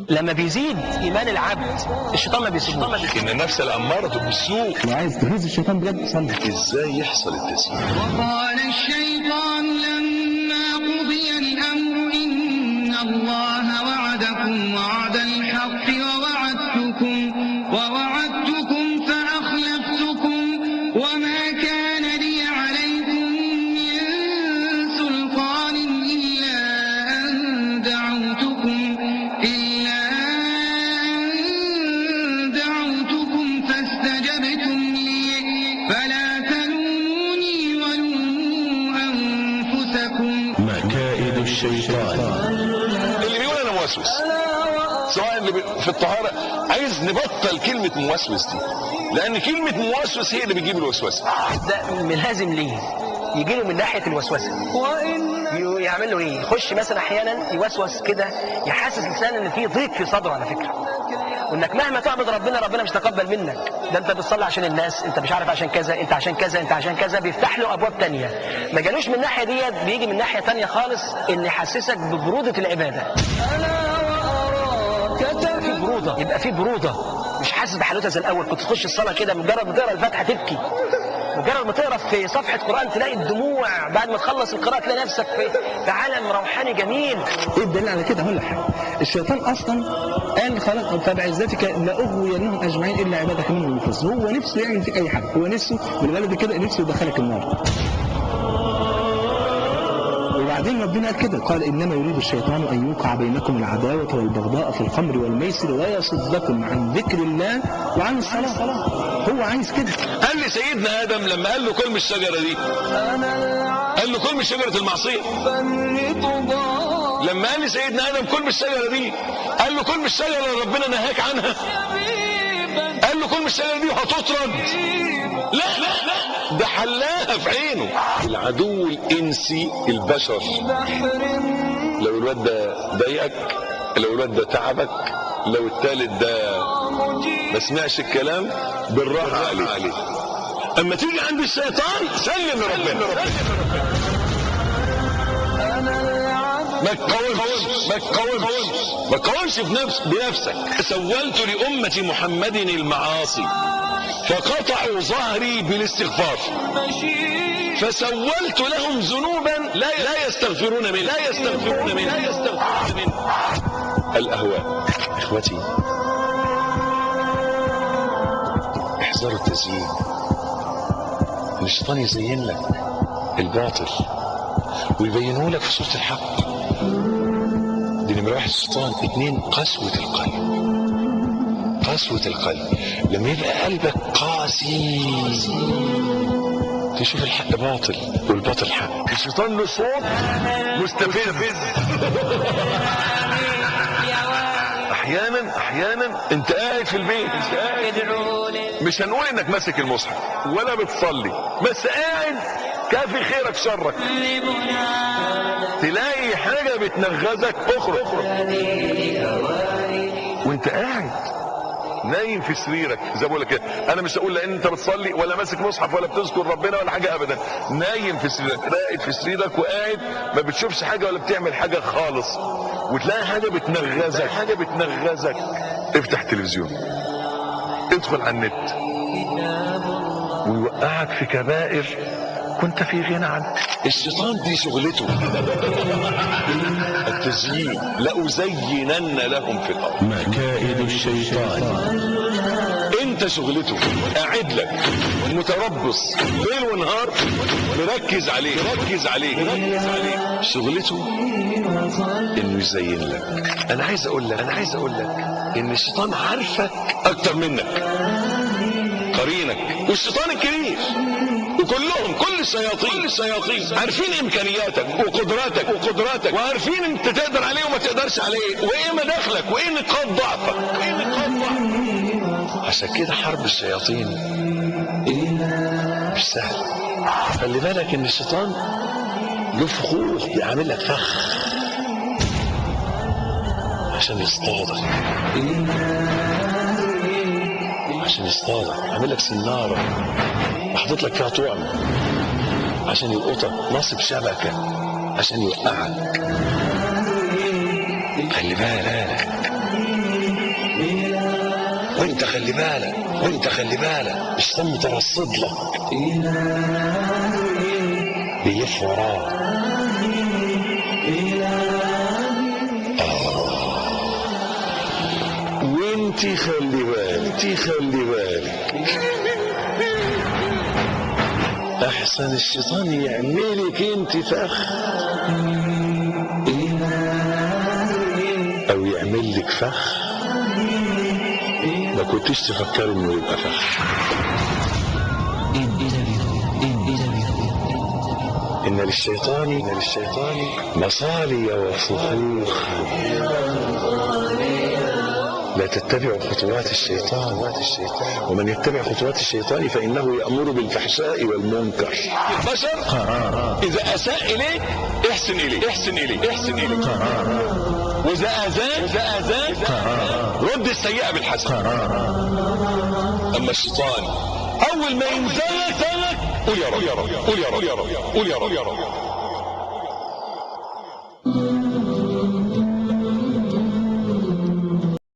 لما بيزيد ايمان العبد الشيطان ما بيسيبوش. ان النفس الاماره بالسوء. لو عايز تغيظ الشيطان بجد صلي. ازاي يحصل التسليم؟ وقال الشيطان لما قضي الامر ان الله وعدكم وعد الحق ووعدتكم فاخلفتكم وما كان لي عليكم من سلطان الا ان دعوتكم فاستجبتم لي فلا تلوموني ولوموا انفسكم. مكائد الشيطان. اللي بيقول انا موسوس سواء اللي في الطهاره، عايز نبطل كلمه موسوس دي، لان كلمه موسوس هي اللي بتجيب الوسوسه. ده ملازم ليه يجي له من ناحيه الوسوسه. يعمل له ايه؟ يخش مثلا احيانا يوسوس كده، يحسس الانسان ان في ضيق في صدره على فكره، وانك مهما تعبد ربنا مش تقبل منك. ده انت بتصلي عشان الناس، انت مش عارف عشان كذا، انت عشان كذا، انت عشان كذا. بيفتح له ابواب تانية. ما جالوش من الناحيه ديت، بيجي من ناحيه تانية خالص، ان يحسسك ببروده العباده. في بروده، يبقى في بروده، مش حاسس بحلاوتها زي الاول. كنت تخش الصلاه كده مجرد ما تقرا الفاتحه تبكي، مجرد ما تقرا في صفحه قران تلاقي الدموع، بعد ما تخلص القراءه تلاقي نفسك في عالم روحاني جميل. ايه الدليل على كده؟ هقول لك حاجه. الشيطان اصلا قال خلاص فبعزتك لاغوينهم اجمعين الا عبادك منهم المخلصين. هو نفسه يعمل فيك اي حاجه، هو نفسه بالبلد كده نفسه يدخلك النار. وبعدين ربنا قال كده، قال انما يريد الشيطان ان يوقع بينكم العداوه والبغضاء في الخمر والميسر ويصدكم عن ذكر الله وعن الصلاه. هو عايز كده. قال لي سيدنا ادم لما قال له كل من الشجره دي، قال له كل من شجره المعصيه. لما قال لي سيدنا ادم كل من الشجره دي، قال له كل من الشجره اللي ربنا نهاك عنها. قال له كل من الشجره دي وهتطرد. لا لا لا، ده حلاها في عينه. العدو الانسي البشر. لو الواد ده ضايقك، لو الواد ده تعبك، لو التالت ده ما سمعش الكلام، بالراحه عليه. اما تيجي عند الشيطان سلم لربنا. ما تقاومش بنفسك. سولت لأمة محمد المعاصي فقطعوا ظهري بالاستغفار، فسولت لهم ذنوبا لا يستغفرون منه. الأهواء. إخوتي، احذروا التزيين. الشيطان يزين لك الباطل ويبينه لك في صورة الحق. دي نمرة واحد الشيطان. 2 قسوة القلب. لما يبقى قلبك قاسي تشوف الحق باطل والباطل حق. الشيطان له صوت مستفز. احيانا انت قاعد في البيت، مش هنقول انك ماسك المصحف ولا بتصلي، بس قاعد كافي خيرك شرك، تلاقي حاجة بتنغزك اخرى وانت قاعد نايم في سريرك. زي ما بقول لك انا مش هقول لان انت بتصلي ولا ماسك مصحف ولا بتذكر ربنا ولا حاجه ابدا. نايم في سريرك، راقد في سريرك وقاعد ما بتشوفش حاجه ولا بتعمل حاجه خالص، وتلاقي حاجه بتنغزك. افتح تلفزيون، ادخل على النت، ويوقعك في كبائر كنت في غنى عنه. الشيطان دي شغلته التزيين. لأزينن لهم في الأرض. مكائد الشيطان. انت شغلته قاعد لك متربص ليل ونهار، مركز عليه. شغلته انه يزين لك. انا عايز اقول لك ان الشيطان عارفك اكتر منك، قرينك والشيطان الكبير، وكلهم كل الشياطين عارفين امكانياتك وقدراتك وعارفين انت تقدر عليه وما تقدرش عليه، وايه مداخلك وايه نقاط ضعفك. عشان كده حرب الشياطين مش سهل. خلي بالك ان الشيطان له فخوخ بيعمل لك فخ عشان يصطادك، عامل لك سناره وحاطط لك فيها طعم عشان يلقطك، نصب شبكه عشان يوقعك. خلي بالك وانت خلي بالك الشيطان مترصد لك بيلف وراه. وانت خلي بالك احسن الشيطان يعملك انت فخ او يعمل لك فخ ما كنتش تفكر انه يبقى فخ. ان للشيطان مصالي وفخوخ لا تتبعوا خطوات الشيطان ومن يتبع خطوات الشيطان فإنه يأمر بالفحشاء والمنكر. البشر إذا أساء إليك احسن إليه وإذا أذاك رد السيئة بالحسنة. أما الشيطان أول ما ينزلك قول يا رب